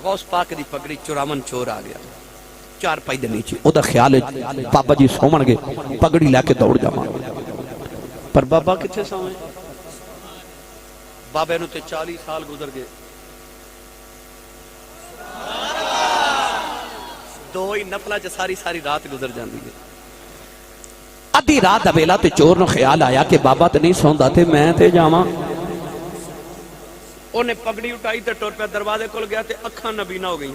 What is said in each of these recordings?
غوث پاک دی پگڑی چراون چور آ گیا چار پائی دے نیچے او دا خیال ہے بابا جی سومن گے پگڑی لے کے دوڑ جاواں پر بابا کتھے سوئے بابے نو تے 40 سال گزر گئے دو ہی نفلہ چ ساری ساری رات گزر جاندی ہے ادھی رات دا ویلا تے چور نو خیال آیا کہ بابا تے نہیں سوندا تے میں تے جاواں انہیں پگڑی اٹھائی تے ٹر پہ دروازے کھل گیا تے اکھاں نبینا ہو گئی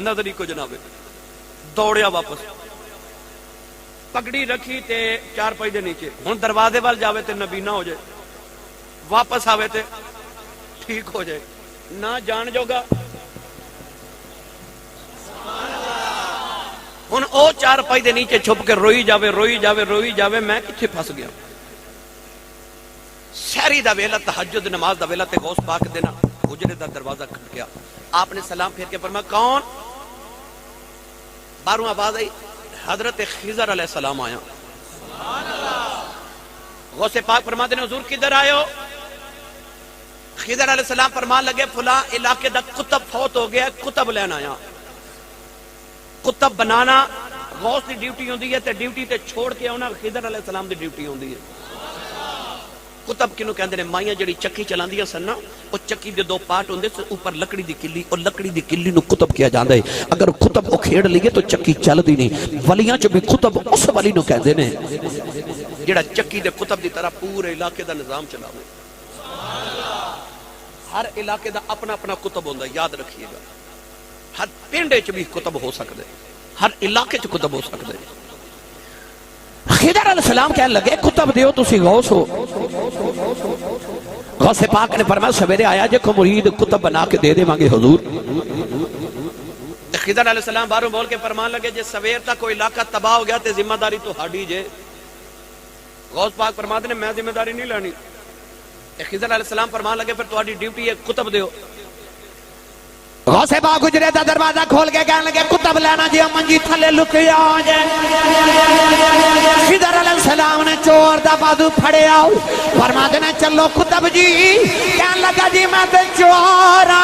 نظری کو جنابے دوڑیا واپس پگڑی رکھی تے چار پائی دے نیچے ہن دروازے وال جاوے تے نبینا ہو جائے واپس آوے تے ٹھیک ہو جائے نہ جان جوگا ہن او چار پائی دے نیچے چھپ کے روئی جاوے میں کتھے پھس گیا سحری دا ویلا تہجد نماز دا ویلا تے غوث پاک دینا حجرے دا دروازہ کھٹ گیا آپ نے سلام پھیر کے فرمایا کون باہروں آواز آئی حضرت خضر علیہ السلام آیا غوث پاک فرما دینے حضور کدھر آئے ہو خضر علیہ السلام فرمان لگے فلاں علاقے دا کتب فوت ہو گیا کتب لینا آیا کتب بنانا غوث دی ڈیوٹی ہوندی ہے تے ڈیوٹی تے چھوڑ کے آنا خضر علیہ السلام دی ڈیوٹی ہوندی ہے کتب کنوں کہندے نے مائیاں جڑی چکی چلاندیاں سن نا او چکی دے دو پارٹ ہوندے سے اوپر لکڑی دی کلی اور لکڑی دی کلی نو کتب کیا جاندا ہے اگر کتب او کھیڑ لیے تو چکی چلدی نہیں ولیاں چ بھی کتب اس ولی نو کہندے نے جڑا چکی دے کتب دی طرح پورے علاقے دا نظام چلاوے ہر علاقے دا اپنا اپنا کتب ہوندا یاد رکھیے گا ہر پنڈے چ بھی کتب ہو سکدے ہر علاقے چ کتب ہو سکدے خضر علیہ السلام کہنے لگے کتب دیو تسی غوث ہو غوث پاک نے فرمایا سویرے آیا جے کو مرید کتب بنا کے دے مانگے حضور خضر علیہ السلام باروں بول کے فرمان لگے جے سویر تک کوئی علاقہ تباہ ہو گیا تے ذمہ داری تو ہاڈی جے غوث پاک فرما دے میں ذمہ داری نہیں لانی خضر علیہ السلام فرمان لگے پھر تہاڈی ڈیوٹی ہے کتب دیو غوث پاک حجرے دا دروازہ کھول کے کہنے لگے کتب لینا جی منجی تھلے لکیا جے خضر علیہ السلام نے چور دا بازو پھڑے آؤ فرما دینے چلو کتب جی کہنے لگا جی میں تے چورا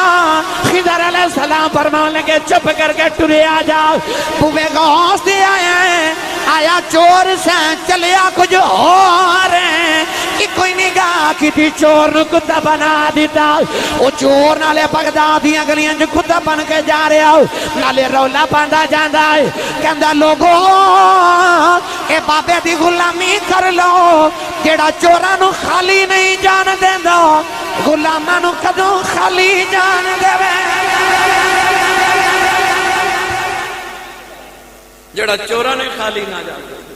خضر علیہ السلام فرما لگے چپ کر کے ٹرے آ جاؤ بوے غوث دے آیا چور سے چلیا کچھ اور کہ کوئی نگاہ کی تھی چور نو کتب بنا دیتا وہ چور نالے بغدادیاں گلیاں جو کتب بن کے جا رہے ہو نالے رولا پاندا جاندہ ہے کہندہ لوگو اے بابے دی غلامی کر لو جیڑا چورا نو خالی نہیں جان دے دو غلاما نو کدوں خالی جان دے وے جیڑا چورا نے خالی نہ جان دے